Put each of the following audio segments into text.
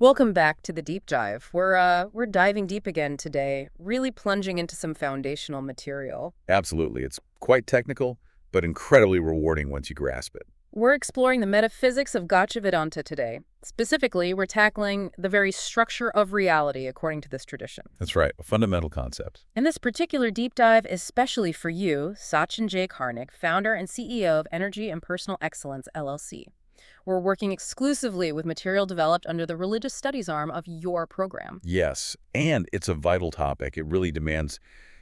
Welcome back to the deep dive. We're diving deep again today, really plunging into some foundational material. Absolutely. It's quite technical, but incredibly rewarding once you grasp it. We're exploring the metaphysics of Vedānta today. Specifically, we're tackling the very structure of reality according to this tradition. That's right, a fundamental concept. And this particular deep dive is especially for you, Sachin J, Karnik, founder and CEO of Energy and Personal Excellence, LLC. We're working exclusively with material developed under the religious studies arm of your program. Yes, and it's a vital topic. It really demands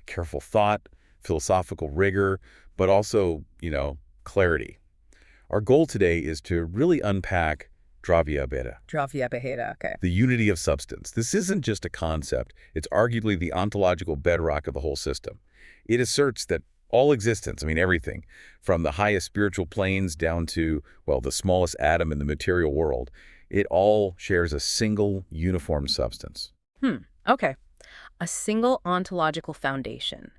careful thought, philosophical rigor, but also, clarity. Our goal today is to really unpack Dravya-Abheda, Dravya-Abheda, okay. the unity of substance. This isn't just a concept. It's arguably the ontological bedrock of the whole system. It asserts that all existence, everything, from the highest spiritual planes down to, the smallest atom in the material world, it all shares a single uniform substance. Okay. A single ontological foundation.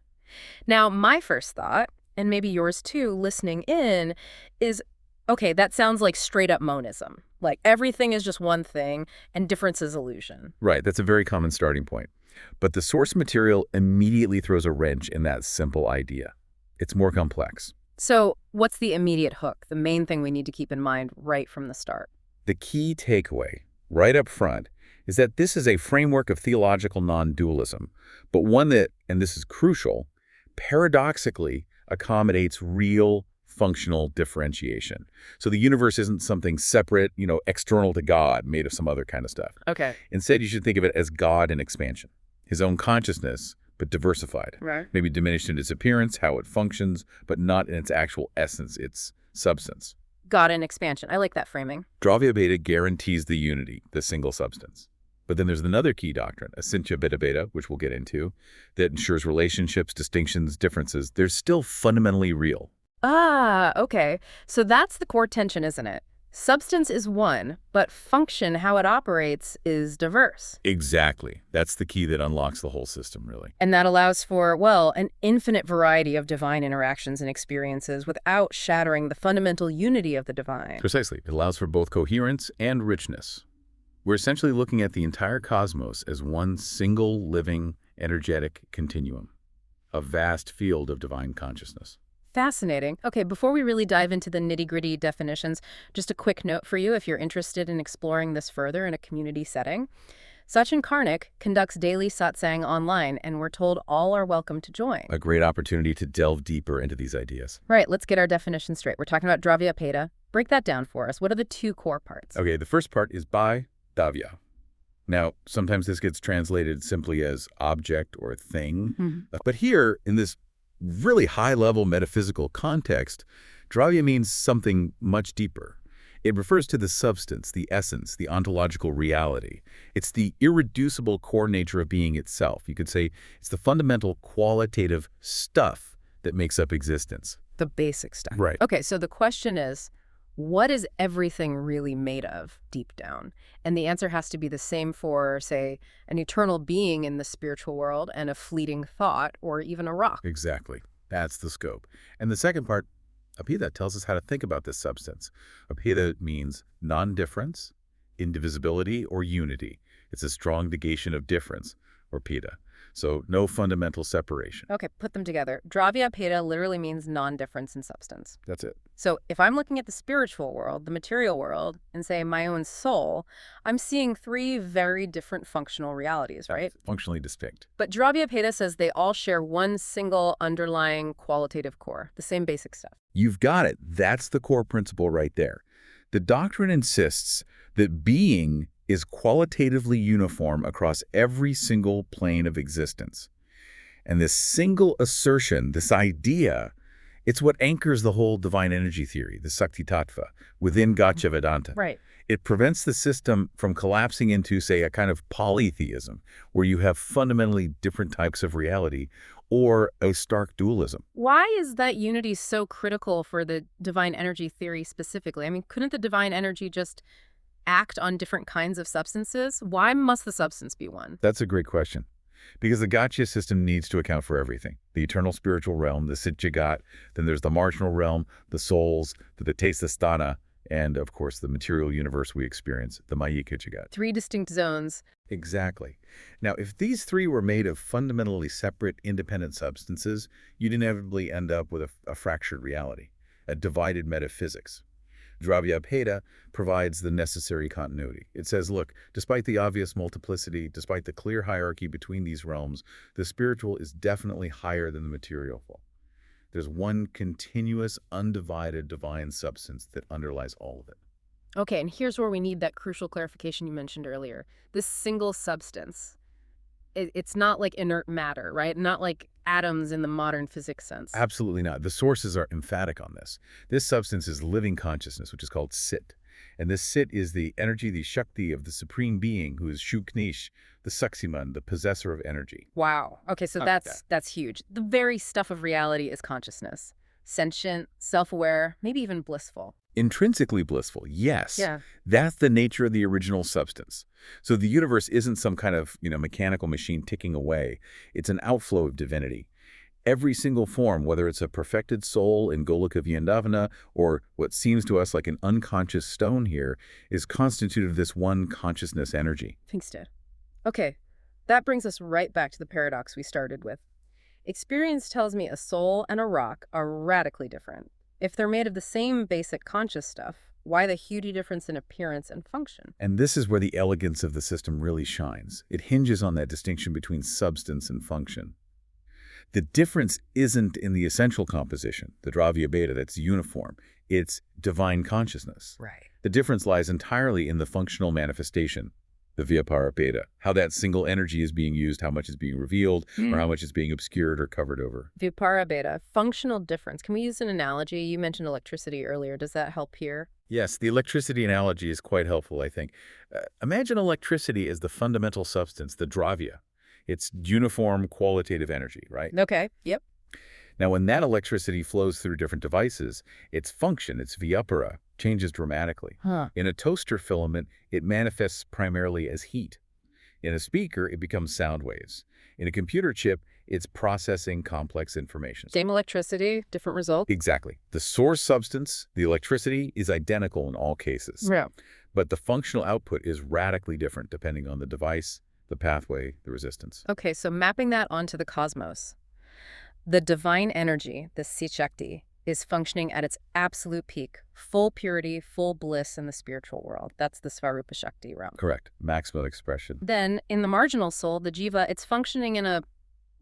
Now, my first thought, and maybe yours too, listening in, is, okay, that sounds like straight-up monism. Like everything is just one thing, and difference is illusion. Right, that's a very common starting point. But the source material immediately throws a wrench in that simple idea. It's more complex. So what's the immediate hook, the main thing we need to keep in mind right from the start? The key takeaway, right up front, is that this is a framework of theological non-dualism, but one that, and this is crucial, paradoxically accommodates real functional differentiation. So the universe isn't something separate, external to God, made of some other kind of stuff. Okay. Instead, you should think of it as God in expansion, his own consciousness, but diversified. Right. Maybe diminished in its appearance, how it functions, but not in its actual essence, its substance. God in expansion. I like that framing. Dravya-Abheda guarantees the unity, the single substance. But then there's another key doctrine, Asintya Vedānta, which we'll get into, that ensures relationships, distinctions, differences, they're still fundamentally real. Ah, okay. So that's the core tension, isn't it? Substance is one, but function, how it operates, is diverse. Exactly. That's the key that unlocks the whole system, really. And that allows for, an infinite variety of divine interactions and experiences without shattering the fundamental unity of the divine. Precisely. It allows for both coherence and richness. We're essentially looking at the entire cosmos as one single living, energetic continuum, a vast field of divine consciousness. Fascinating. Okay, before we really dive into the nitty-gritty definitions, just a quick note for you if you're interested in exploring this further in a community setting. Sachin Karnik conducts daily satsang online, and we're told all are welcome to join. A great opportunity to delve deeper into these ideas. Right, let's get our definition straight. We're talking about Dravya-Abheda. Break that down for us. What are the two core parts? Okay, the first part is by Davya. Now, sometimes this gets translated simply as object or thing. But here, in this really high-level metaphysical context, Dravya means something much deeper. It refers to the substance, the essence, the ontological reality. It's the irreducible core nature of being itself. You could say it's the fundamental qualitative stuff that makes up existence. The basic stuff. Right. Okay, so the question is, what is everything really made of deep down? And the answer has to be the same for, say, an eternal being in the spiritual world and a fleeting thought or even a rock. Exactly. That's the scope. And the second part, Abheda, tells us how to think about this substance. Abheda means non-difference, indivisibility, or unity. It's a strong negation of difference, or Peda. So no fundamental separation. Okay, put them together. Dravya-Abheda literally means non-difference in substance. That's it. So if I'm looking at the spiritual world, the material world, and say my own soul, I'm seeing three very different functional realities, right? Functionally distinct. But Dravya-Abheda says they all share one single underlying qualitative core, the same basic stuff. You've got it. That's the core principle right there. The doctrine insists that being is qualitatively uniform across every single plane of existence. And this single assertion, this idea, it's what anchors the whole divine energy theory, the Sakti Tattva, within Gauḍīya Vedānta. Right. It prevents the system from collapsing into, say, a kind of polytheism, where you have fundamentally different types of reality, or a stark dualism. Why is that unity so critical for the divine energy theory specifically? Couldn't the divine energy just act on different kinds of substances? Why must the substance be one? That's a great question. Because the Gauḍīya system needs to account for everything. The eternal spiritual realm, the Sit Jagat, then there's the marginal realm, the souls, the Taste Sthana, and, of course, the material universe we experience, the Maya Kichigat. Three distinct zones. Exactly. Now, if these three were made of fundamentally separate, independent substances, you'd inevitably end up with a fractured reality, a divided metaphysics. Dravya-Abheda provides the necessary continuity. It says, look, despite the obvious multiplicity, despite the clear hierarchy between these realms, the spiritual is definitely higher than the material. There's one continuous, undivided divine substance that underlies all of it. Okay, and here's where we need that crucial clarification you mentioned earlier. This single substance, it's not like inert matter, right? Not like atoms in the modern physics sense. Absolutely not. The sources are emphatic on this. This substance is living consciousness, which is called Sit. And this Sit is the energy, the Shakti of the Supreme Being, who is Shuknish, the Saksiman, the possessor of energy. Wow. Okay, so that's huge. The very stuff of reality is consciousness. Sentient, self-aware, maybe even blissful. Intrinsically blissful, yes. Yeah. That's the nature of the original substance. So the universe isn't some kind of, mechanical machine ticking away. It's an outflow of divinity. Every single form, whether it's a perfected soul in Golika Vrindavana or what seems to us like an unconscious stone here, is constituted of this one consciousness energy. Pfingstead. Okay, that brings us right back to the paradox we started with. Experience tells me a soul and a rock are radically different. If they're made of the same basic conscious stuff, why the huge difference in appearance and function? And this is where the elegance of the system really shines. It hinges on that distinction between substance and function. The difference isn't in the essential composition, the Dravya-Abheda that's uniform. It's divine consciousness. Right. The difference lies entirely in the functional manifestation, the Vyapara-Abheda, how that single energy is being used, how much is being revealed, or how much is being obscured or covered over. Vyapara-Abheda, functional difference. Can we use an analogy? You mentioned electricity earlier. Does that help here? Yes, the electricity analogy is quite helpful, I think. Imagine electricity as the fundamental substance, the Dravya. It's uniform qualitative energy, right? Okay, yep. Now, when that electricity flows through different devices, its function, its Vyapara, changes dramatically. In a toaster filament, it manifests primarily as heat. In a speaker, it becomes sound waves. In a computer chip, it's processing complex information. Same electricity, different result? Exactly. The source substance, the electricity, is identical in all cases. Yeah. But the functional output is radically different depending on the device, the pathway, the resistance. Okay, so mapping that onto the cosmos. The divine energy, the Shakti, is functioning at its absolute peak, full purity, full bliss in the spiritual world. That's the Svarupa Shakti realm. Correct. Maximal expression. Then, in the marginal soul, the Jiva, it's functioning in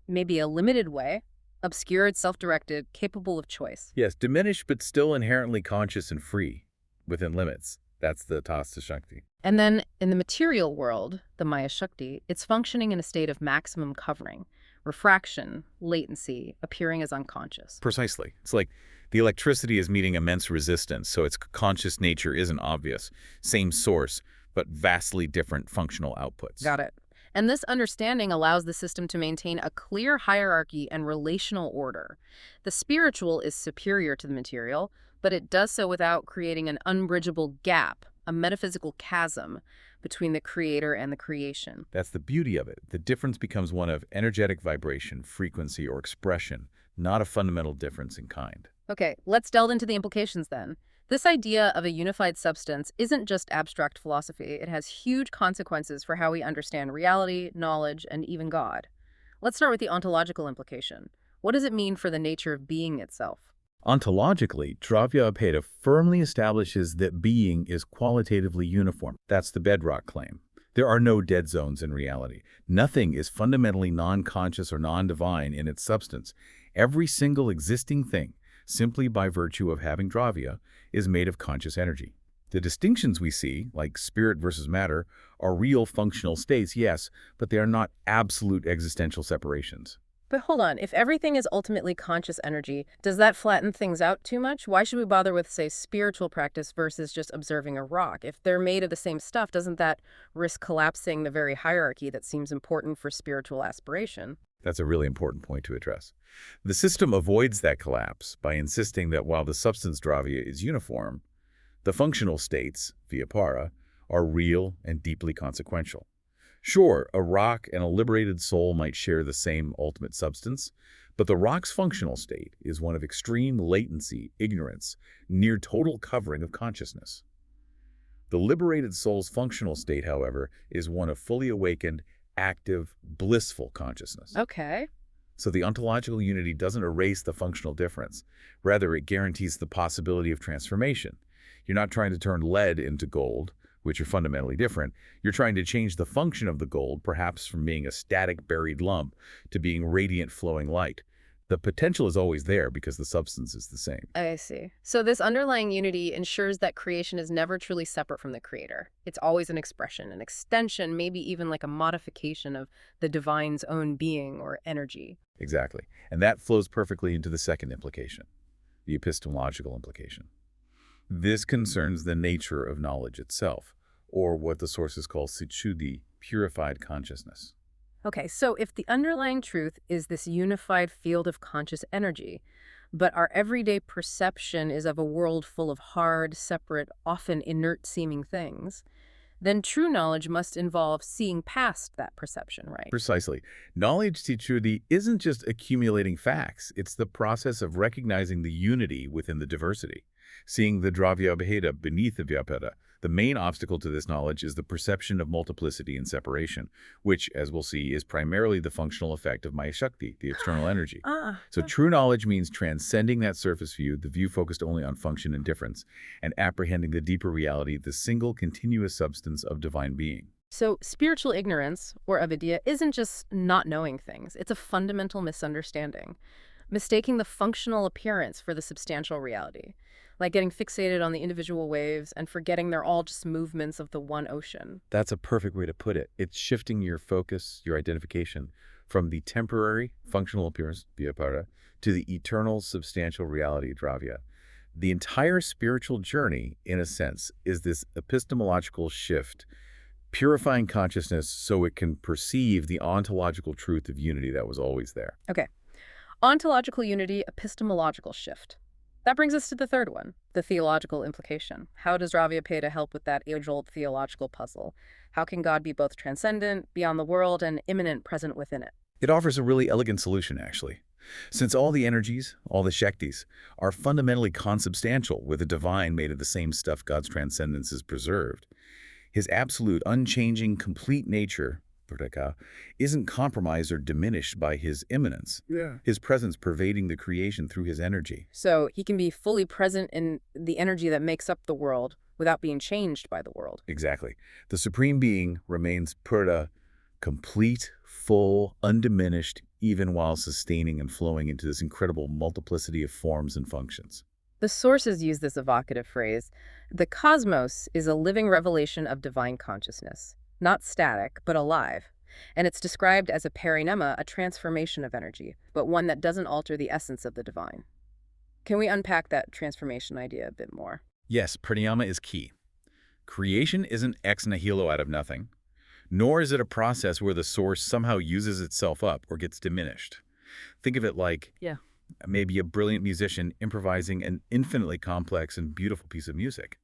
maybe a limited way, obscured, self-directed, capable of choice. Yes, diminished but still inherently conscious and free, within limits. That's the Tasta Shakti. And then, in the material world, the Maya Shakti, it's functioning in a state of maximum covering, refraction, latency, appearing as unconscious. Precisely. It's like the electricity is meeting immense resistance, so its conscious nature isn't obvious. Same source, but vastly different functional outputs. Got it. And this understanding allows the system to maintain a clear hierarchy and relational order. The spiritual is superior to the material, but it does so without creating an unbridgeable gap, a metaphysical chasm between the creator and the creation. That's the beauty of it. The difference becomes one of energetic vibration, frequency, or expression, not a fundamental difference in kind. Okay, let's delve into the implications then. This idea of a unified substance isn't just abstract philosophy. It has huge consequences for how we understand reality, knowledge, and even God. Let's start with the ontological implication. What does it mean for the nature of being itself? Ontologically, Dravya-Abheda firmly establishes that being is qualitatively uniform. That's the bedrock claim. There are no dead zones in reality. Nothing is fundamentally non-conscious or non-divine in its substance. Every single existing thing, simply by virtue of having Dravya, is made of conscious energy. The distinctions we see, like spirit versus matter, are real functional states, yes, but they are not absolute existential separations. But hold on, if everything is ultimately conscious energy, does that flatten things out too much? Why should we bother with, say, spiritual practice versus just observing a rock? If they're made of the same stuff, doesn't that risk collapsing the very hierarchy that seems important for spiritual aspiration? That's a really important point to address. The system avoids that collapse by insisting that while the substance Dravya is uniform, the functional states, Vyapara, are real and deeply consequential. Sure, a rock and a liberated soul might share the same ultimate substance, but the rock's functional state is one of extreme latency, ignorance, near total covering of consciousness. The liberated soul's functional state, however, is one of fully awakened, active, blissful consciousness. Okay. So the ontological unity doesn't erase the functional difference. Rather, it guarantees the possibility of transformation. You're not trying to turn lead into gold, which are fundamentally different. You're trying to change the function of the gold, perhaps from being a static buried lump to being radiant flowing light. The potential is always there because the substance is the same. I see. So this underlying unity ensures that creation is never truly separate from the creator. It's always an expression, an extension, maybe even like a modification of the divine's own being or energy. Exactly. And that flows perfectly into the second implication, the epistemological implication. This concerns the nature of knowledge itself, or what the sources call sichuddhi, purified consciousness. Okay, so if the underlying truth is this unified field of conscious energy, but our everyday perception is of a world full of hard, separate, often inert-seeming things, then true knowledge must involve seeing past that perception, right? Precisely. Knowledge sichuddhi isn't just accumulating facts. It's the process of recognizing the unity within the diversity, seeing the Dravya-Abheda beneath the Vyapada. The main obstacle to this knowledge is the perception of multiplicity and separation, which, as we'll see, is primarily the functional effect of Maya Shakti, the external energy. So true knowledge means transcending that surface view, the view focused only on function and difference, and apprehending the deeper reality, the single continuous substance of divine being. So spiritual ignorance, or avidya, isn't just not knowing things. It's a fundamental misunderstanding, mistaking the functional appearance for the substantial reality, like getting fixated on the individual waves and forgetting they're all just movements of the one ocean. That's a perfect way to put it. It's shifting your focus, your identification, from the temporary functional appearance, Vyapara, to the eternal substantial reality, Dravya. The entire spiritual journey, in a sense, is this epistemological shift, purifying consciousness so it can perceive the ontological truth of unity that was always there. Okay. Ontological unity, epistemological shift. That brings us to the third one, the theological implication. How does Dravya-Abheda help with that age-old theological puzzle? How can God be both transcendent, beyond the world, and immanent, present within it? It offers a really elegant solution, actually. Since all the energies, all the Shaktis, are fundamentally consubstantial, with the divine made of the same stuff God's transcendence is preserved, his absolute, unchanging, complete nature isn't compromised or diminished by his immanence. His presence pervading the creation through his energy. So he can be fully present in the energy that makes up the world without being changed by the world. Exactly. The Supreme Being remains purta, complete, full, undiminished, even while sustaining and flowing into this incredible multiplicity of forms and functions. The sources use this evocative phrase. The cosmos is a living revelation of divine consciousness. Not static, but alive. And it's described as a parinema, a transformation of energy, but one that doesn't alter the essence of the divine. Can we unpack that transformation idea a bit more? Yes, pranayama is key. Creation isn't ex nihilo out of nothing, nor is it a process where the source somehow uses itself up or gets diminished. Think of it like maybe a brilliant musician improvising an infinitely complex and beautiful piece of music.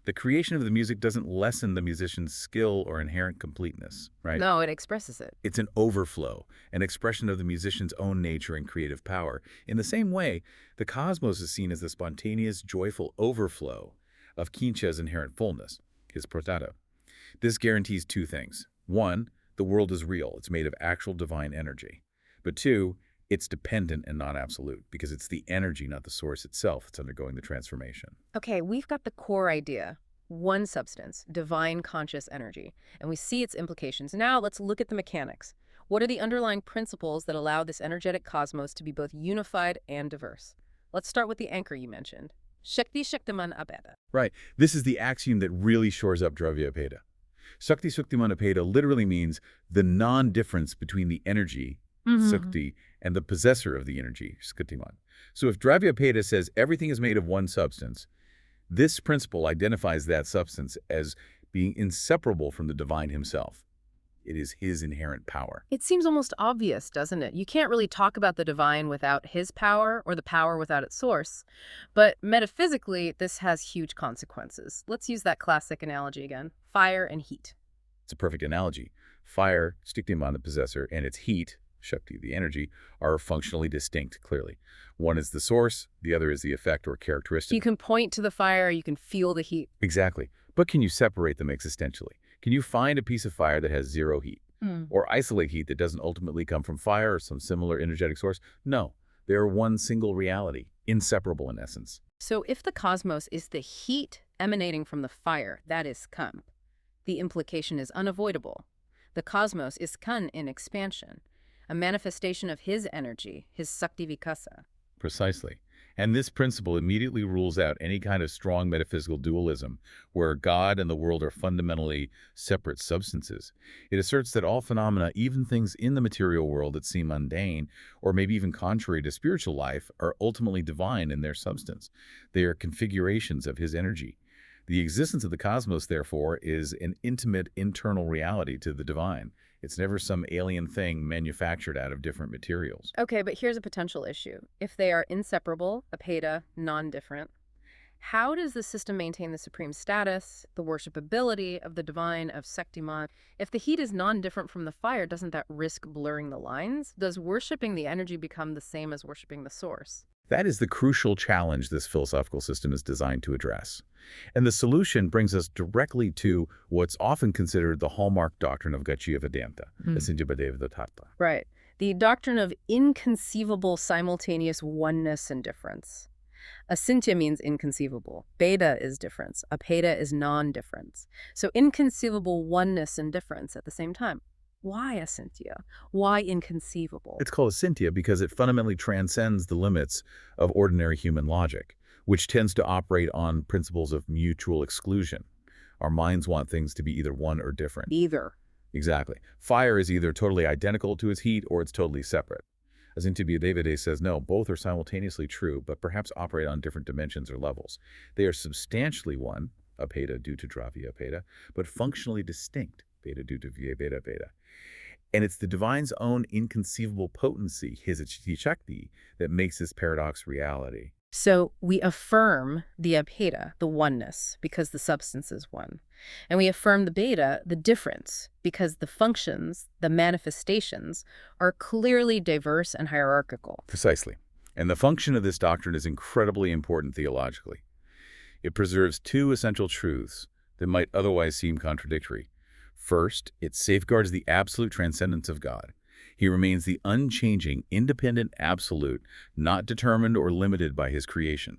The creation of the music doesn't lessen the musician's skill or inherent completeness, right? No, it expresses it. It's an overflow, an expression of the musician's own nature and creative power. In the same way, the cosmos is seen as the spontaneous, joyful overflow of Kincha's inherent fullness, his protata. This guarantees two things. One, the world is real. It's made of actual divine energy. But two, it's dependent and not absolute, because it's the energy, not the source itself, that's undergoing the transformation. Okay, we've got the core idea. One substance, divine conscious energy, and we see its implications. Now let's look at the mechanics. What are the underlying principles that allow this energetic cosmos to be both unified and diverse? Let's start with the anchor you mentioned. Shakti Shaktiman Abheda. Right. This is the axiom that really shores up Dravya-Abheda. Shakti Shaktiman Abheda literally means the non-difference between the energy, Sukti, and the possessor of the energy, Skatiman. So if Dravya-Abheda says everything is made of one substance, this principle identifies that substance as being inseparable from the divine himself. It is his inherent power. It seems almost obvious, doesn't it? You can't really talk about the divine without his power or the power without its source. But metaphysically, this has huge consequences. Let's use that classic analogy again. Fire and heat. It's a perfect analogy. Fire, Stiktiman, the possessor, and its heat, Shakti, the energy, are functionally distinct, clearly. One is the source, the other is the effect or characteristic. You can point to the fire, you can feel the heat. Exactly. But can you separate them existentially? Can you find a piece of fire that has zero heat? Or isolate heat that doesn't ultimately come from fire or some similar energetic source? No. They are one single reality, inseparable in essence. So if the cosmos is the heat emanating from the fire, that is Kam, the implication is unavoidable. The cosmos is Kan in expansion, a manifestation of his energy, his Sakti Vikasa. Precisely. And this principle immediately rules out any kind of strong metaphysical dualism, where God and the world are fundamentally separate substances. It asserts that all phenomena, even things in the material world that seem mundane, or maybe even contrary to spiritual life, are ultimately divine in their substance. They are configurations of his energy. The existence of the cosmos, therefore, is an intimate internal reality to the divine. It's never some alien thing manufactured out of different materials. Okay, but here's a potential issue. If they are inseparable, Abheda, non-different, how does the system maintain the supreme status, the worshipability of the divine, of Shaktiman? If the heat is non-different from the fire, doesn't that risk blurring the lines? Does worshiping the energy become the same as worshiping the source? That is the crucial challenge this philosophical system is designed to address. And the solution brings us directly to what's often considered the hallmark doctrine of Vedānta, Vedānta. Right. The doctrine of inconceivable simultaneous oneness and difference. Asintya means inconceivable. Veda is difference. Abheda is non-difference. So inconceivable oneness and difference at the same time. Why asintya? Why inconceivable? It's called asintya because it fundamentally transcends the limits of ordinary human logic, which tends to operate on principles of mutual exclusion. Our minds want things to be either one or different. Either. Exactly. Fire is either totally identical to its heat or it's totally separate. Asintya Devade says no, both are simultaneously true, but perhaps operate on different dimensions or levels. They are substantially one, Abheda due to Dravya-Abheda, but functionally distinct, Veda due to Vedānta. And it's the divine's own inconceivable potency, his Shakti, that makes this paradox reality. So we affirm the Abheda, the oneness, because the substance is one. And we affirm the Veda, the difference, because the functions, the manifestations, are clearly diverse and hierarchical. Precisely. And the function of this doctrine is incredibly important theologically. It preserves two essential truths that might otherwise seem contradictory. First, it safeguards the absolute transcendence of God. He remains the unchanging, independent absolute, not determined or limited by his creation.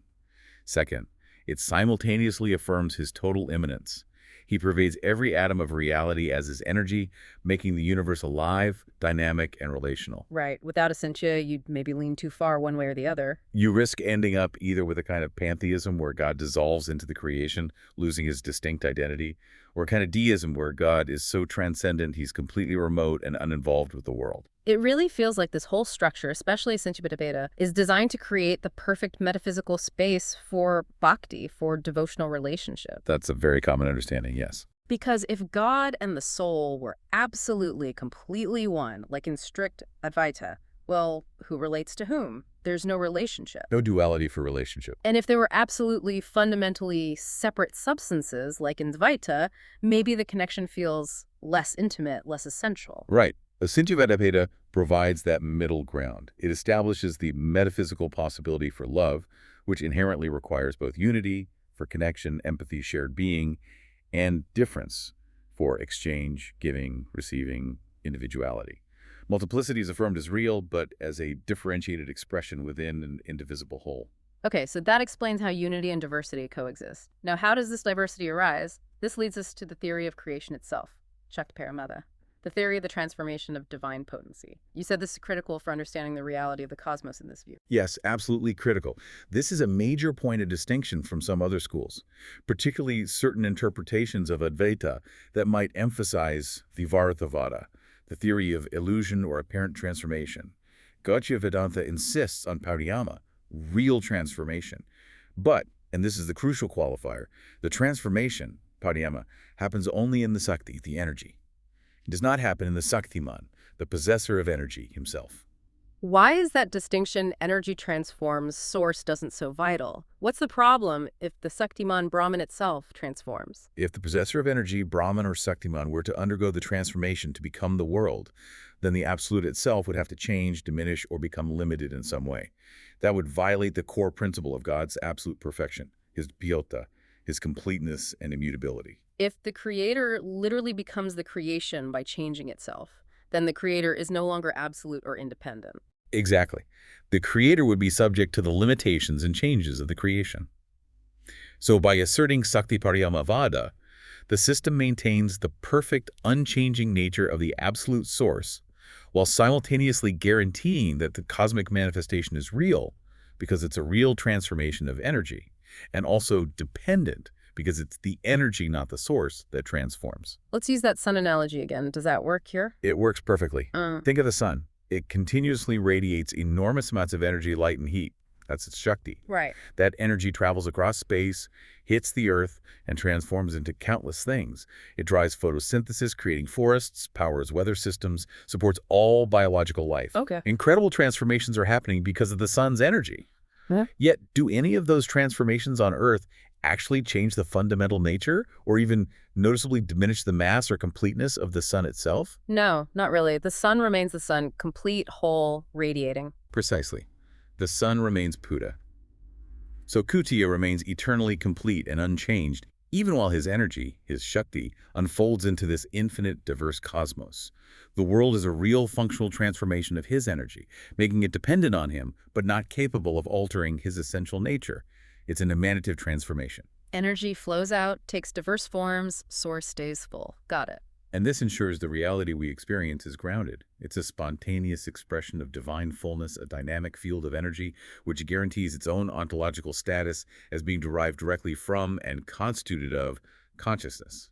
Second, it simultaneously affirms his total immanence. He pervades every atom of reality as his energy, making the universe alive, dynamic, and relational. Right. Without asintya, you'd maybe lean too far one way or the other. You risk ending up either with a kind of pantheism where God dissolves into the creation, losing his distinct identity, or a kind of deism where God is so transcendent he's completely remote and uninvolved with the world. It really feels like this whole structure, especially Asintya, is designed to create the perfect metaphysical space for bhakti, for devotional relationship. That's a very common understanding, yes. Because if God and the soul were absolutely, completely one, like in strict Advaita, well, who relates to whom? There's no relationship. No duality for relationship. And if they were absolutely, fundamentally separate substances, like in Dvaita, maybe the connection feels less intimate, less essential. Right. Asintya Vedānta provides that middle ground. It establishes the metaphysical possibility for love, which inherently requires both unity, for connection, empathy, shared being, and difference, for exchange, giving, receiving, individuality. Multiplicity is affirmed as real, but as a differentiated expression within an indivisible whole. Okay, so that explains how unity and diversity coexist. Now, how does this diversity arise? This leads us to the theory of creation itself, Shaktiparamata, the theory of the transformation of divine potency. You said this is critical for understanding the reality of the cosmos in this view. Yes, absolutely critical. This is a major point of distinction from some other schools, particularly certain interpretations of Advaita that might emphasize the Vartavada, the theory of illusion or apparent transformation. Gauḍīya Vedānta insists on pariyama, real transformation. But, and this is the crucial qualifier, the transformation, pariyama, happens only in the Sakti, the energy. It does not happen in the Shaktiman, the possessor of energy himself. Why is that distinction energy transforms, source doesn't so vital? What's the problem if the Shaktiman Brahman itself transforms? If the possessor of energy, Brahman or Shaktiman, were to undergo the transformation to become the world, then the Absolute itself would have to change, diminish, or become limited in some way. That would violate the core principle of God's absolute perfection, his Bhyota, his completeness and immutability. If the creator literally becomes the creation by changing itself, then the creator is no longer absolute or independent. Exactly. The creator would be subject to the limitations and changes of the creation. So by asserting Sakti Pariyamavada, the system maintains the perfect, unchanging nature of the absolute source, while simultaneously guaranteeing that the cosmic manifestation is real, because it's a real transformation of energy, and also dependent, because it's the energy, not the source, that transforms. Let's use that sun analogy again. Does that work here? It works perfectly. Think of the sun. It continuously radiates enormous amounts of energy, light, and heat. That's its Shakti. Right. That energy travels across space, hits the Earth, and transforms into countless things. It drives photosynthesis, creating forests, powers weather systems, supports all biological life. Okay. Incredible transformations are happening because of the sun's energy. Yeah. Yet, do any of those transformations on Earth actually change the fundamental nature or even noticeably diminish the mass or completeness of the sun itself? No, not really. The sun remains the sun, complete, whole, radiating. Precisely. The sun remains Buddha. So Kutiya remains eternally complete and unchanged, even while his energy, his Shakti, unfolds into this infinite, diverse cosmos. The world is a real functional transformation of his energy, making it dependent on him, but not capable of altering his essential nature. It's an emanative transformation. Energy flows out, takes diverse forms, source stays full. Got it. And this ensures the reality we experience is grounded. It's a spontaneous expression of divine fullness, a dynamic field of energy, which guarantees its own ontological status as being derived directly from and constituted of consciousness.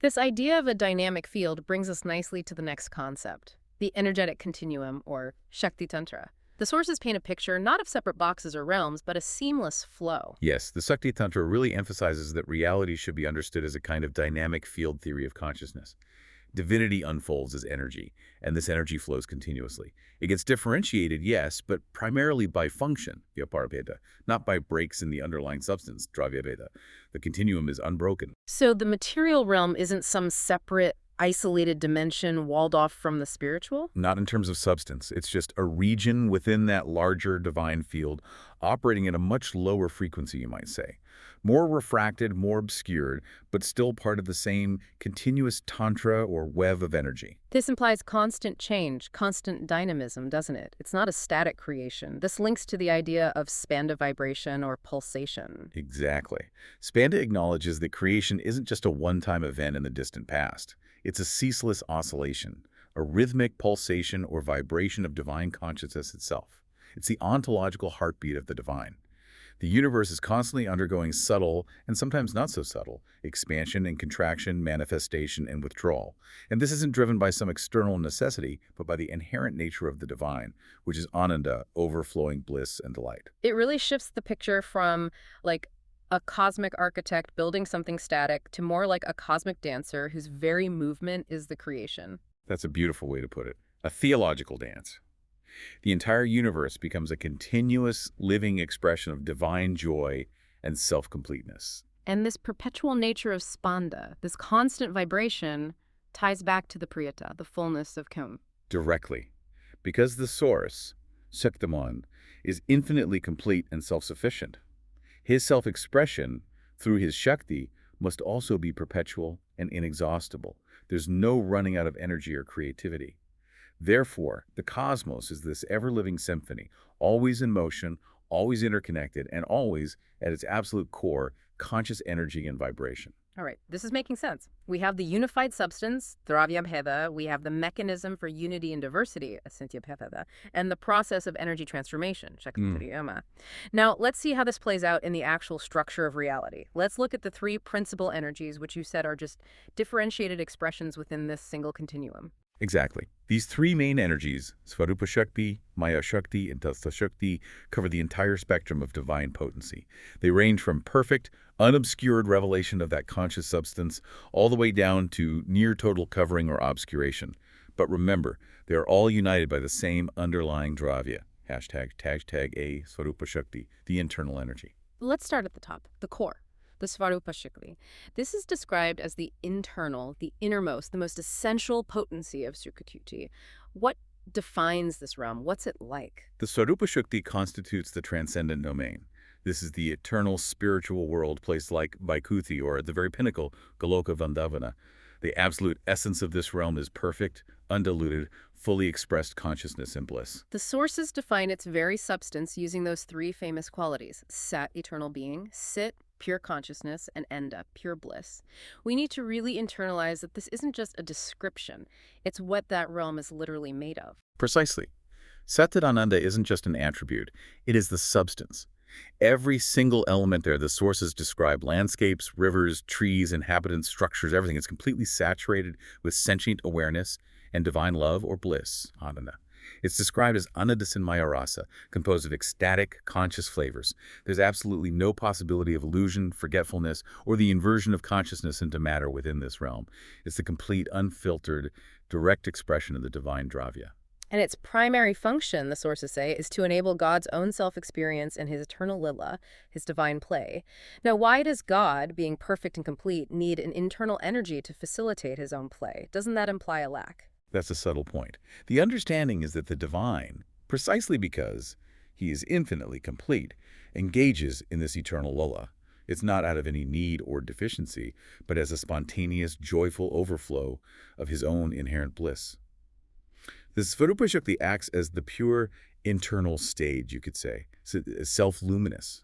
This idea of a dynamic field brings us nicely to the next concept, the energetic continuum, or Shakti Tantra. The sources paint a picture not of separate boxes or realms, but a seamless flow. Yes, the Shakti Tantra really emphasizes that reality should be understood as a kind of dynamic field theory of consciousness. Divinity unfolds as energy, and this energy flows continuously. It gets differentiated, yes, but primarily by function, Vyaparabheda, not by breaks in the underlying substance, Dravya-Abheda. The continuum is unbroken. So the material realm isn't some separate, isolated dimension walled off from the spiritual? Not in terms of substance. It's just a region within that larger divine field, operating at a much lower frequency, you might say. More refracted, more obscured, but still part of the same continuous tantra or web of energy. This implies constant change, constant dynamism, doesn't it? It's not a static creation. This links to the idea of spanda vibration or pulsation. Exactly. Spanda acknowledges that creation isn't just a one-time event in the distant past. It's a ceaseless oscillation, a rhythmic pulsation or vibration of divine consciousness itself. It's the ontological heartbeat of the divine. The universe is constantly undergoing subtle, and sometimes not so subtle, expansion and contraction, manifestation and withdrawal. And this isn't driven by some external necessity, but by the inherent nature of the divine, which is ananda, overflowing bliss and delight. It really shifts the picture from, like, a cosmic architect building something static to more like a cosmic dancer whose very movement is the creation. That's a beautiful way to put it. A theological dance. The entire universe becomes a continuous, living expression of divine joy and self-completeness. And this perpetual nature of spanda, this constant vibration, ties back to the priyata, the fullness of Kum. Directly. Because the source, Shaktiman, is infinitely complete and self-sufficient. His self-expression, through his Shakti, must also be perpetual and inexhaustible. There's no running out of energy or creativity. Therefore, the cosmos is this ever-living symphony, always in motion, always interconnected, and always, at its absolute core, conscious energy and vibration. All right, this is making sense. We have the unified substance, Dravya-Abheda, we have the mechanism for unity and diversity, Asintya-Bheda, and the process of energy transformation, Shakti-Pariyama. Now, let's see how this plays out in the actual structure of reality. Let's look at the three principal energies, which you said are just differentiated expressions within this single continuum. Exactly. These three main energies, Svarupa Shakti, Maya Shakti, and Tatstva Shakti, cover the entire spectrum of divine potency. They range from perfect, unobscured revelation of that conscious substance all the way down to near total covering or obscuration. But remember, they are all united by the same underlying Dravya. Hashtag A Swarupa Shakti, the internal energy. Let's start at the top, the core, the Svarupa Shakti. This is described as the internal, the innermost, the most essential potency of Sukhachuti. What defines this realm? What's it like? The Swarupa Shakti constitutes the transcendent domain. This is the eternal spiritual world placed like Vaikuthi, or at the very pinnacle, Goloka Vandavana. The absolute essence of this realm is perfect, undiluted, fully expressed consciousness and bliss. The sources define its very substance using those three famous qualities: Sat, eternal being; Sit, pure consciousness; and Enda, pure bliss. We need to really internalize that this isn't just a description. It's what that realm is literally made of. Precisely. Satchidananda isn't just an attribute, it is the substance. Every single element there, the sources describe landscapes, rivers, trees, inhabitants, structures, everything is completely saturated with sentient awareness and divine love or bliss, ananda. It's described as anandasinmaya rasa, composed of ecstatic, conscious flavors. There's absolutely no possibility of illusion, forgetfulness, or the inversion of consciousness into matter within this realm. It's the complete, unfiltered, direct expression of the divine Dravya. And its primary function, the sources say, is to enable God's own self-experience and his eternal lila, his divine play. Now, why does God, being perfect and complete, need an internal energy to facilitate his own play? Doesn't that imply a lack? That's a subtle point. The understanding is that the divine, precisely because he is infinitely complete, engages in this eternal lila. It's not out of any need or deficiency, but as a spontaneous, joyful overflow of his own inherent bliss. The Svarupa Shakti acts as the pure internal stage, you could say, self-luminous,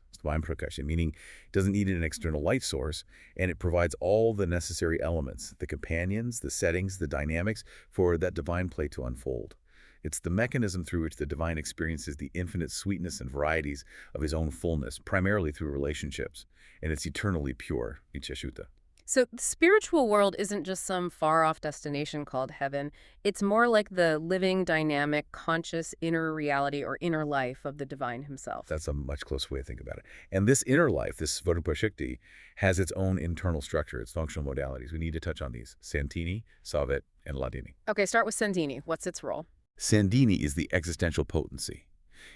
meaning it doesn't need an external light source, and it provides all the necessary elements, the companions, the settings, the dynamics, for that divine play to unfold. It's the mechanism through which the divine experiences the infinite sweetness and varieties of his own fullness, primarily through relationships, and it's eternally pure, Nityashuddha. So the spiritual world isn't just some far-off destination called heaven. It's more like the living, dynamic, conscious inner reality or inner life of the divine himself. That's a much closer way to think about it. And this inner life, this Svarupa Shakti, has its own internal structure, its functional modalities. We need to touch on these: Sandhini, Savat, and Hladini. Okay, start with Sandhini. What's its role? Sandhini is the existential potency.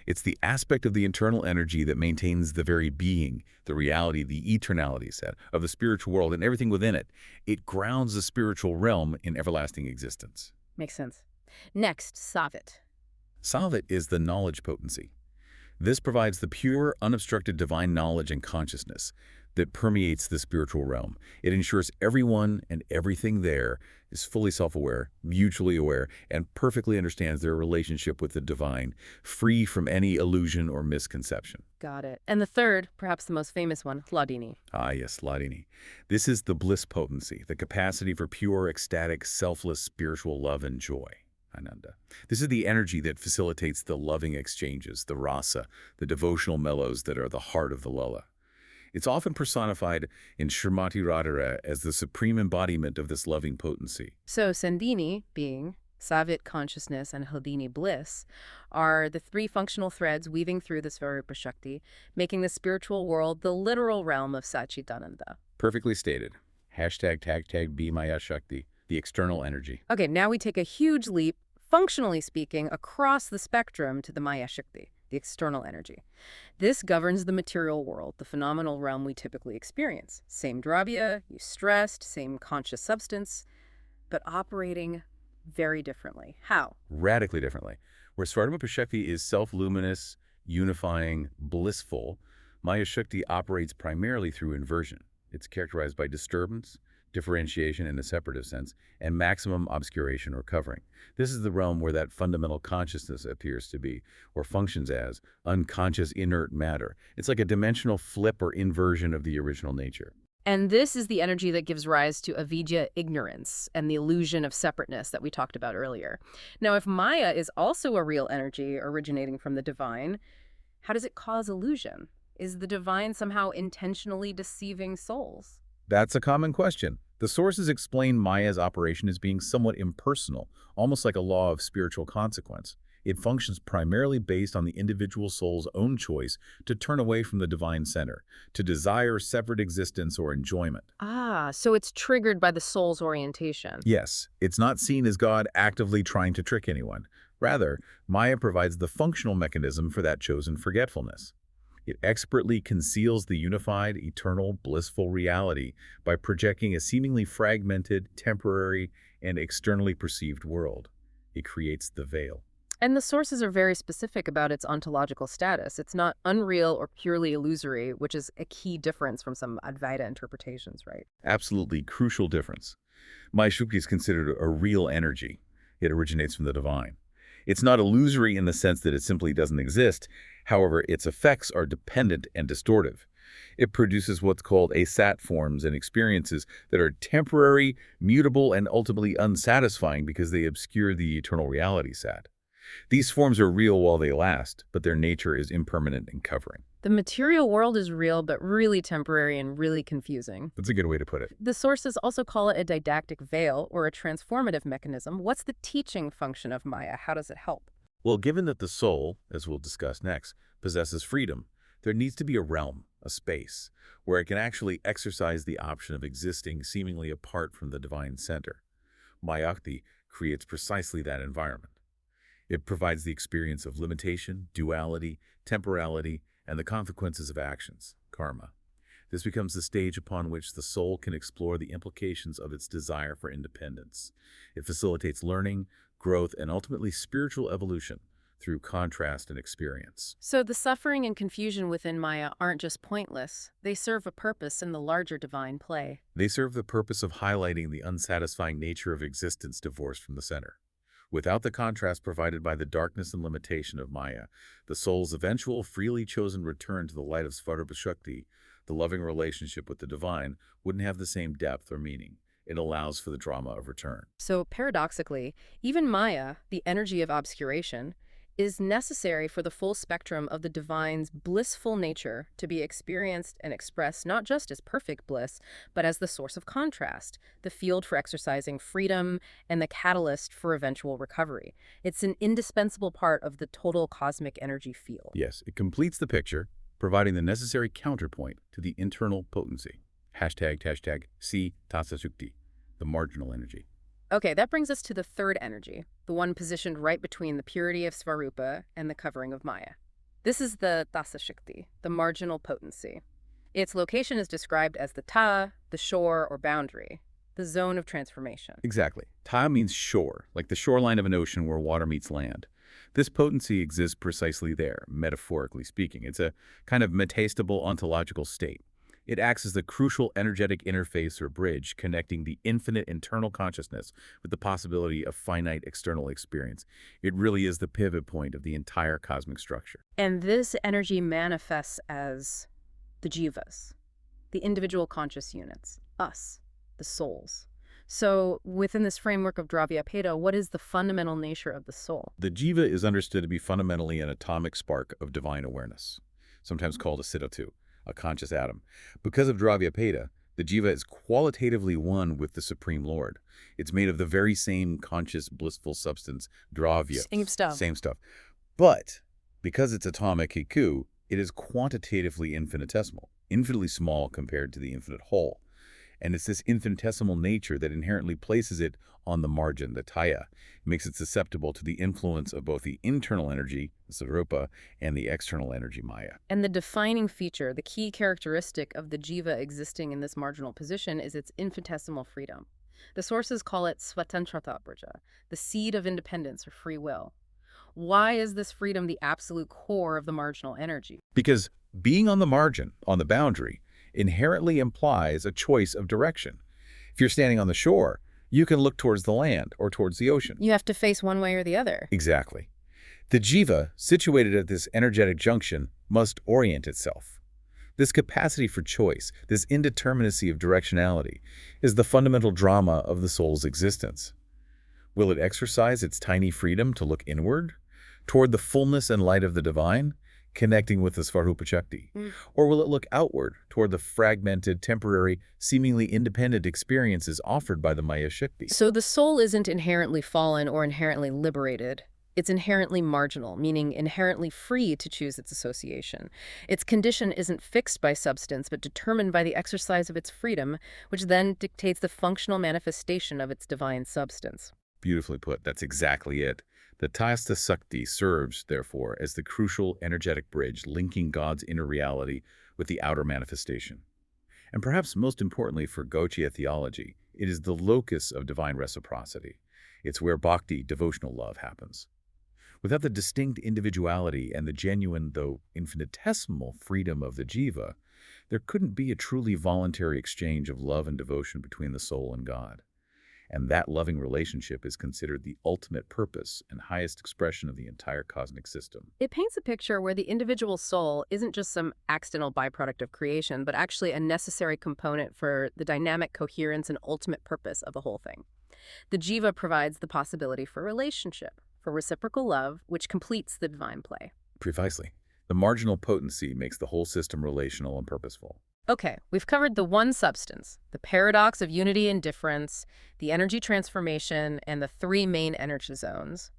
It's the aspect of the internal energy that maintains the very being, the reality, the eternality set of the spiritual world and everything within it. It grounds the spiritual realm in everlasting existence. Makes sense. Next, Savat. Savat is the knowledge potency. This provides the pure, unobstructed divine knowledge and consciousness that permeates the spiritual realm. It ensures everyone and everything there is fully self-aware, mutually aware, and perfectly understands their relationship with the divine, free from any illusion or misconception. Got it. And the third, perhaps the most famous one, Hladini. Ah, yes, Hladini. This is the bliss potency, the capacity for pure, ecstatic, selfless spiritual love and joy. Ananda. This is the energy that facilitates the loving exchanges, the rasa, the devotional mellows that are the heart of the lala. It's often personified in Srimati Radhara as the supreme embodiment of this loving potency. So Sandhini, being, Savat, consciousness, and Hladini, bliss, are the three functional threads weaving through the Svarupa Shakti, making the spiritual world the literal realm of Satchidananda. Perfectly stated. Hashtag Be Maya Shakti, the external energy. Okay, now we take a huge leap, functionally speaking, across the spectrum to the Maya Shakti, the external energy. This governs the material world, the phenomenal realm we typically experience. Same Dravya, you stressed, same conscious substance, but operating very differently. How? Radically differently. Where Svarupa Shakti is self-luminous, unifying, blissful, Maya Shakti operates primarily through inversion. It's characterized by disturbance, differentiation in a separative sense, and maximum obscuration or covering. This is the realm where that fundamental consciousness appears to be, or functions as, unconscious inert matter. It's like a dimensional flip or inversion of the original nature. And this is the energy that gives rise to avidya, ignorance, and the illusion of separateness that we talked about earlier. Now, if Maya is also a real energy originating from the divine, how does it cause illusion? Is the divine somehow intentionally deceiving souls? That's a common question. The sources explain Maya's operation as being somewhat impersonal, almost like a law of spiritual consequence. It functions primarily based on the individual soul's own choice to turn away from the divine center, to desire separate existence or enjoyment. Ah, so it's triggered by the soul's orientation. Yes, it's not seen as God actively trying to trick anyone. Rather, Maya provides the functional mechanism for that chosen forgetfulness. It expertly conceals the unified, eternal, blissful reality by projecting a seemingly fragmented, temporary, and externally perceived world. It creates the veil. And the sources are very specific about its ontological status. It's not unreal or purely illusory, which is a key difference from some Advaita interpretations, right? Absolutely crucial difference. Maya Shakti is considered a real energy. It originates from the divine. It's not illusory in the sense that it simply doesn't exist. However, its effects are dependent and distortive. It produces what's called asat forms and experiences that are temporary, mutable, and ultimately unsatisfying because they obscure the eternal reality sat. These forms are real while they last, but their nature is impermanent and covering. The material world is real, but really temporary and really confusing. That's a good way to put it. The sources also call it a didactic veil or a transformative mechanism. What's the teaching function of Maya? How does it help? Well, given that the soul, as we'll discuss next, possesses freedom, there needs to be a realm, a space, where it can actually exercise the option of existing seemingly apart from the divine center. Mayakti creates precisely that environment. It provides the experience of limitation, duality, temporality, and the consequences of actions, karma. This becomes the stage upon which the soul can explore the implications of its desire for independence. It facilitates learning, growth, and ultimately spiritual evolution through contrast and experience. So the suffering and confusion within Maya aren't just pointless. They serve a purpose in the larger divine play. They serve the purpose of highlighting the unsatisfying nature of existence divorced from the center. Without the contrast provided by the darkness and limitation of Maya, the soul's eventual freely chosen return to the light of Svarupa Shakti, the loving relationship with the divine, wouldn't have the same depth or meaning. It allows for the drama of return. So paradoxically, even Maya, the energy of obscuration, is necessary for the full spectrum of the divine's blissful nature to be experienced and expressed not just as perfect bliss, but as the source of contrast, the field for exercising freedom, and the catalyst for eventual recovery. It's an indispensable part of the total cosmic energy field. Yes, it completes the picture, providing the necessary counterpoint to the internal potency. ### C Tassa Shakti, the marginal energy. Okay, that brings us to the third energy, the one positioned right between the purity of Svarupa and the covering of Maya. This is the Tassa Shakti, the marginal potency. Its location is described as the Ta, the shore or boundary, the zone of transformation. Exactly. Ta means shore, like the shoreline of an ocean where water meets land. This potency exists precisely there, metaphorically speaking. It's a kind of metastable ontological state. It acts as the crucial energetic interface or bridge connecting the infinite internal consciousness with the possibility of finite external experience. It really is the pivot point of the entire cosmic structure. And this energy manifests as the jivas, the individual conscious units, us, the souls. So within this framework of Dravya-Abheda, what is the fundamental nature of the soul? The jiva is understood to be fundamentally an atomic spark of divine awareness, sometimes called a Siddhatu, a conscious atom. Because of Dravya-Abheda, the jiva is qualitatively one with the Supreme Lord. It's made of the very same conscious, blissful substance, Dravya. Same stuff. But because it's atomic hiku, it is quantitatively infinitesimal, infinitely small compared to the infinite whole. And it's this infinitesimal nature that inherently places it on the margin, the taya. It makes it susceptible to the influence of both the internal energy, the Svarupa, and the external energy, Maya. And the defining feature, the key characteristic of the jiva existing in this marginal position is its infinitesimal freedom. The sources call it Svatantrata Praja, the seed of independence or free will. Why is this freedom the absolute core of the marginal energy? Because being on the margin, on the boundary, inherently implies a choice of direction. If you're standing on the shore, you can look towards the land or towards the ocean. You have to face one way or the other. Exactly. The jiva, situated at this energetic junction, must orient itself. This capacity for choice, this indeterminacy of directionality, is the fundamental drama of the soul's existence. Will it exercise its tiny freedom to look inward, toward the fullness and light of the divine, connecting with the Svarupa Shakti? Or will it look outward toward the fragmented, temporary, seemingly independent experiences offered by the Maya Shakti? So the soul isn't inherently fallen or inherently liberated. It's inherently marginal, meaning inherently free to choose its association. Its condition isn't fixed by substance, but determined by the exercise of its freedom, which then dictates the functional manifestation of its divine substance. Beautifully put. That's exactly it. The Tayastha Sakti serves, therefore, as the crucial energetic bridge linking God's inner reality with the outer manifestation. And perhaps most importantly for Gauḍīya theology, it is the locus of divine reciprocity. It's where bhakti, devotional love, happens. Without the distinct individuality and the genuine, though infinitesimal, freedom of the jiva, there couldn't be a truly voluntary exchange of love and devotion between the soul and God. And that loving relationship is considered the ultimate purpose and highest expression of the entire cosmic system. It paints a picture where the individual soul isn't just some accidental byproduct of creation, but actually a necessary component for the dynamic coherence and ultimate purpose of the whole thing. The jiva provides the possibility for relationship, for reciprocal love, which completes the divine play. Precisely. The marginal potency makes the whole system relational and purposeful. Okay, we've covered the one substance, the paradox of unity and difference, the energy transformation, and the three main energy zones.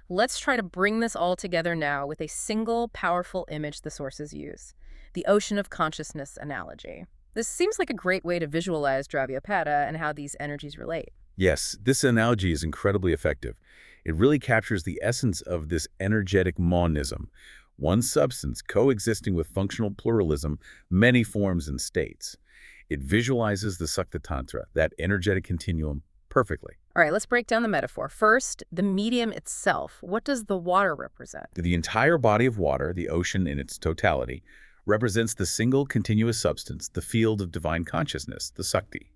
Let's try to bring this all together now with a single powerful image the sources use, the ocean of consciousness analogy. This seems like a great way to visualize Dravya-Abheda and how these energies relate. Yes, this analogy is incredibly effective. It really captures the essence of this energetic monism, one substance coexisting with functional pluralism, many forms and states. It visualizes the Sakta Tantra, that energetic continuum, perfectly. All right, let's break down the metaphor. First, the medium itself. What does the water represent? The entire body of water, the ocean in its totality, represents the single continuous substance, the field of divine consciousness, the Sakti.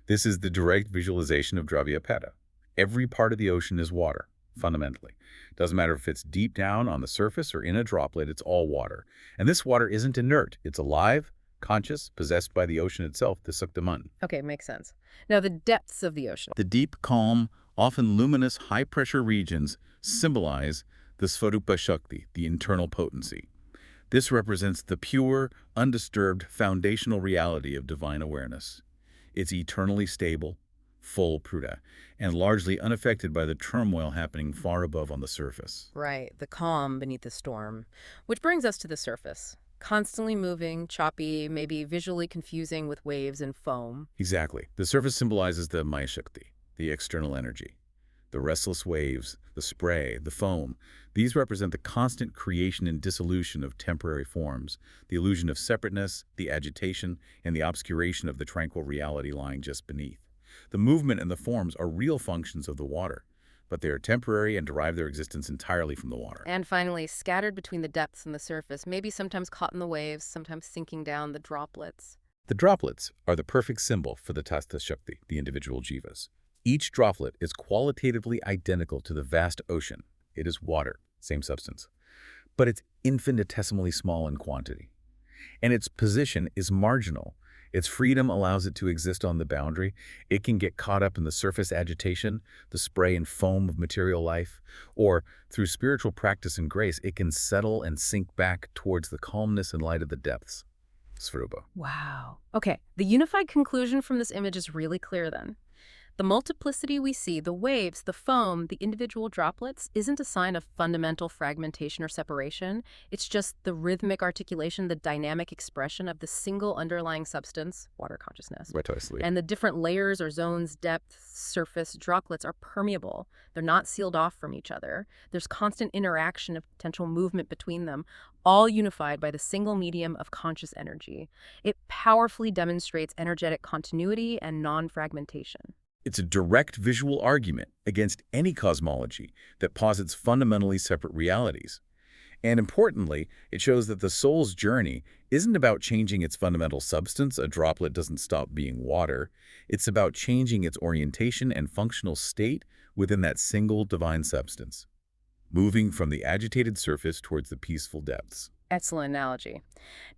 This is the direct visualization of Dravya-Abheda. Every part of the ocean is water, fundamentally. Doesn't matter if it's deep down on the surface or in a droplet, it's all water. And this water isn't inert. It's alive, conscious, possessed by the ocean itself, the Suktaman. Okay, makes sense. Now, the depths of the ocean. The deep, calm, often luminous, high-pressure regions symbolize the Svarupa Shakti, the internal potency. This represents the pure, undisturbed, foundational reality of divine awareness. It's eternally stable, full pruta, and largely unaffected by the turmoil happening far above on the surface. Right, the calm beneath the storm. Which brings us to the surface. Constantly moving, choppy, maybe visually confusing with waves and foam. Exactly. The surface symbolizes the Maya Shakti, the external energy. The restless waves, the spray, the foam, these represent the constant creation and dissolution of temporary forms, the illusion of separateness, the agitation, and the obscuration of the tranquil reality lying just beneath. The movement and the forms are real functions of the water, but they are temporary and derive their existence entirely from the water. And finally, scattered between the depths and the surface, maybe sometimes caught in the waves, sometimes sinking down, the droplets. The droplets are the perfect symbol for the Tasta Shakti, the individual jivas. Each droplet is qualitatively identical to the vast ocean. It is water, same substance, but it's infinitesimally small in quantity. And its position is marginal. Its freedom allows it to exist on the boundary. It can get caught up in the surface agitation, the spray and foam of material life, or through spiritual practice and grace, it can settle and sink back towards the calmness and light of the depths. Svarupa. Wow. Okay, the unified conclusion from this image is really clear then. The multiplicity we see, the waves, the foam, the individual droplets, isn't a sign of fundamental fragmentation or separation. It's just the rhythmic articulation, the dynamic expression of the single underlying substance, water consciousness. Precisely. And the different layers or zones, depth, surface, droplets are permeable. They're not sealed off from each other. There's constant interaction of potential movement between them, all unified by the single medium of conscious energy. It powerfully demonstrates energetic continuity and non-fragmentation. It's a direct visual argument against any cosmology that posits fundamentally separate realities. And importantly, it shows that the soul's journey isn't about changing its fundamental substance. A droplet doesn't stop being water. It's about changing its orientation and functional state within that single divine substance, moving from the agitated surface towards the peaceful depths. Excellent analogy.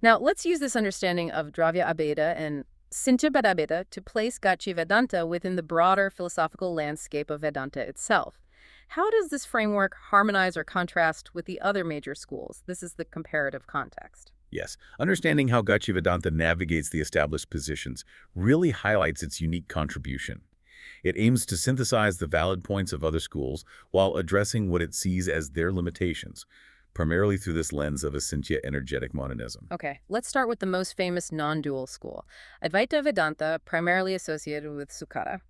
Now, let's use this understanding of Dravya-Abheda and Vedānta to place Gauḍīya Vedānta within the broader philosophical landscape of Vedanta itself. How does this framework harmonize or contrast with the other major schools? This is the comparative context. Yes, understanding how Gauḍīya Vedānta navigates the established positions really highlights its unique contribution. It aims to synthesize the valid points of other schools while addressing what it sees as their limitations, primarily through this lens of Asintya energetic monism. Okay, let's start with the most famous non-dual school, Advaita Vedanta, primarily associated with Sukkara.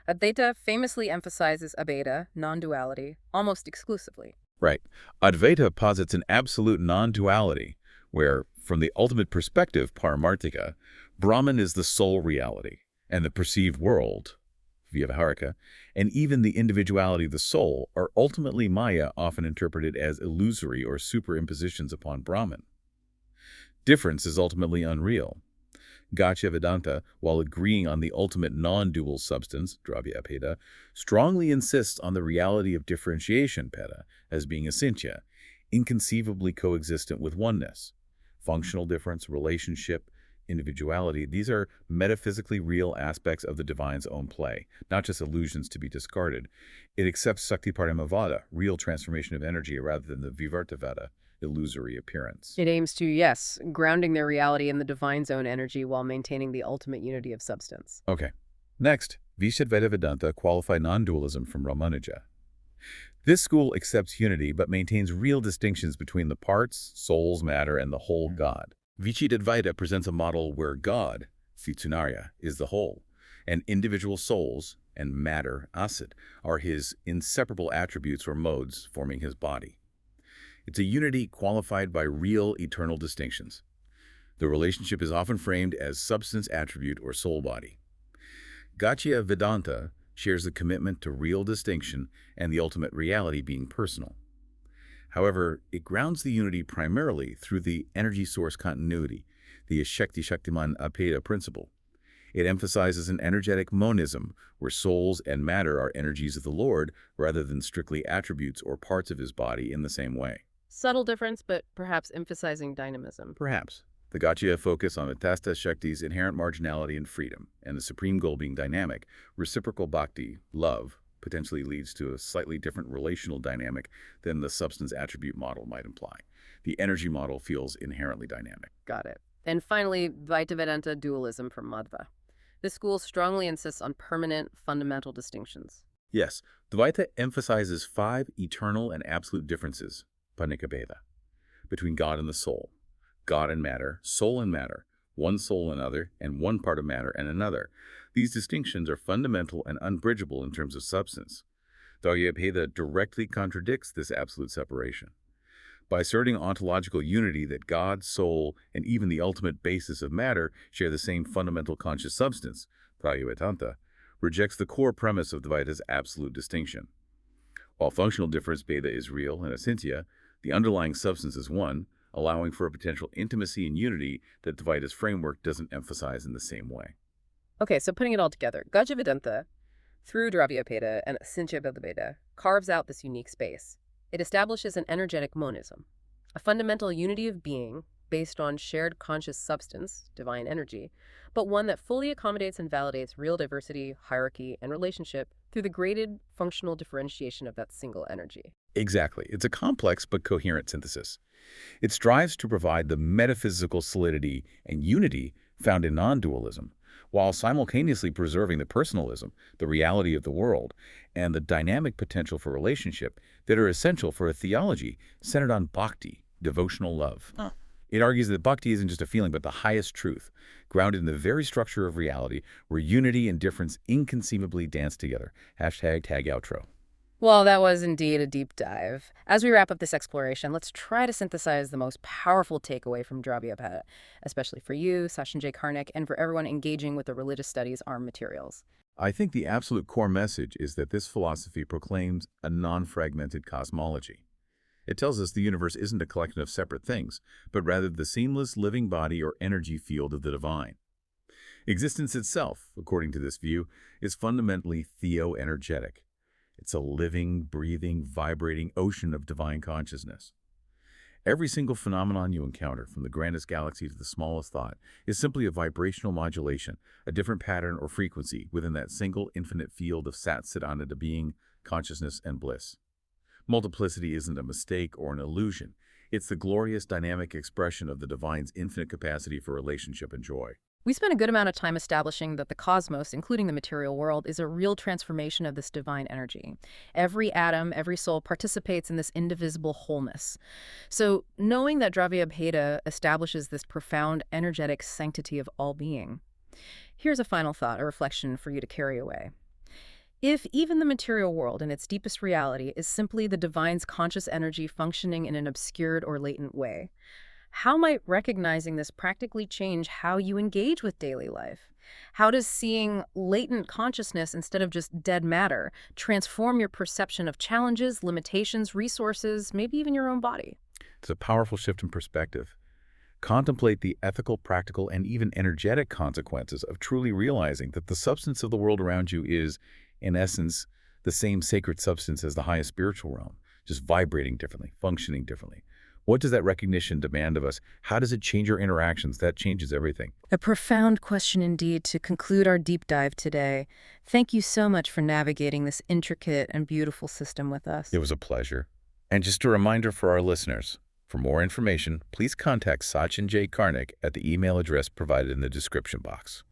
Advaita famously emphasizes Abheda, non-duality, almost exclusively. Right. Advaita posits an absolute non-duality, where, from the ultimate perspective, Paramarthika, Brahman is the sole reality, and the perceived world, Vyavaharika, and even the individuality of the soul are ultimately Maya, often interpreted as illusory or superimpositions upon Brahman. Difference is ultimately unreal. Gauḍīya Vedānta, while agreeing on the ultimate non-dual substance, Dravya-Abheda, strongly insists on the reality of differentiation, Peta, as being asintya, inconceivably coexistent with oneness. Functional difference, relationship, individuality, these are metaphysically real aspects of the divine's own play, not just illusions to be discarded. It accepts Sakti-Paramavada, real transformation of energy, rather than the Vivartavada, illusory appearance. It aims to, yes, grounding their reality in the divine's own energy while maintaining the ultimate unity of substance. Okay. Next, Visuddhadvaita Vedanta qualified non-dualism from Ramanuja. This school accepts unity but maintains real distinctions between the parts, souls, matter, and the whole God. Visuddhadvaita presents a model where God, Sitsunarya, is the whole, and individual souls and matter, Asit, are his inseparable attributes or modes forming his body. It's a unity qualified by real eternal distinctions. The relationship is often framed as substance-attribute or soul-body. Gauḍīya Vedanta shares the commitment to real distinction and the ultimate reality being personal. However, it grounds the unity primarily through the energy source continuity, the Shakti-Shaktiman Abheda principle. It emphasizes an energetic monism where souls and matter are energies of the Lord rather than strictly attributes or parts of his body in the same way. Subtle difference, but perhaps emphasizing dynamism. Perhaps. The Gauḍīya focus on Atasta Shakti's inherent marginality and freedom, and the supreme goal being dynamic, reciprocal bhakti, love, potentially leads to a slightly different relational dynamic than the substance attribute model might imply. The energy model feels inherently dynamic. Got it. And finally, Dvaita Vedanta dualism from Madhva. This school strongly insists on permanent, fundamental distinctions. Yes, Dvaita emphasizes 5 eternal and absolute differences, Panicabheda, between God and the soul, God and matter, soul and matter, one soul and another, and one part of matter and another. These distinctions are fundamental and unbridgeable in terms of substance. Dravya-Abheda directly contradicts this absolute separation. By asserting ontological unity that God, soul, and even the ultimate basis of matter share the same fundamental conscious substance, Vedānta rejects the core premise of Dvaita's absolute distinction. While functional difference Bheda is real and asintya, the underlying substance is one, allowing for a potential intimacy and unity that Dvaita's framework doesn't emphasize in the same way. Okay, so putting it all together, Gauḍīya Vedanta, through Dravya-Abheda and Asintya Vedāveda, carves out this unique space. It establishes an energetic monism, a fundamental unity of being based on shared conscious substance, divine energy, but one that fully accommodates and validates real diversity, hierarchy, and relationship through the graded functional differentiation of that single energy. Exactly. It's a complex but coherent synthesis. It strives to provide the metaphysical solidity and unity found in non-dualism, while simultaneously preserving the personalism, the reality of the world, and the dynamic potential for relationship that are essential for a theology centered on bhakti, devotional love. It argues that bhakti isn't just a feeling, but the highest truth, grounded in the very structure of reality, where unity and difference inconceivably dance together. #tag outro. Well, that was indeed a deep dive. As we wrap up this exploration, let's try to synthesize the most powerful takeaway from Dravya-Abheda, especially for you, Sachin J, Karnik, and for everyone engaging with the religious studies ARM materials. I think the absolute core message is that this philosophy proclaims a non-fragmented cosmology. It tells us the universe isn't a collection of separate things, but rather the seamless living body or energy field of the divine. Existence itself, according to this view, is fundamentally theo-energetic. It's a living, breathing, vibrating ocean of divine consciousness. Every single phenomenon you encounter, from the grandest galaxy to the smallest thought, is simply a vibrational modulation, a different pattern or frequency within that single infinite field of Sat-Chit-Ananda being, consciousness, and bliss. Multiplicity isn't a mistake or an illusion. It's the glorious dynamic expression of the divine's infinite capacity for relationship and joy. We spent a good amount of time establishing that the cosmos, including the material world, is a real transformation of this divine energy. Every atom, every soul participates in this indivisible wholeness. So, knowing that Dravya-Abheda establishes this profound energetic sanctity of all being, here's a final thought, a reflection for you to carry away. If even the material world in its deepest reality is simply the divine's conscious energy functioning in an obscured or latent way, how might recognizing this practically change how you engage with daily life? How does seeing latent consciousness instead of just dead matter transform your perception of challenges, limitations, resources, maybe even your own body? It's a powerful shift in perspective. Contemplate the ethical, practical, and even energetic consequences of truly realizing that the substance of the world around you is, in essence, the same sacred substance as the highest spiritual realm, just vibrating differently, functioning differently. What does that recognition demand of us? How does it change our interactions? That changes everything. A profound question indeed to conclude our deep dive today. Thank you so much for navigating this intricate and beautiful system with us. It was a pleasure. And just a reminder for our listeners, for more information, please contact Sachin J. Karnik at the email address provided in the description box.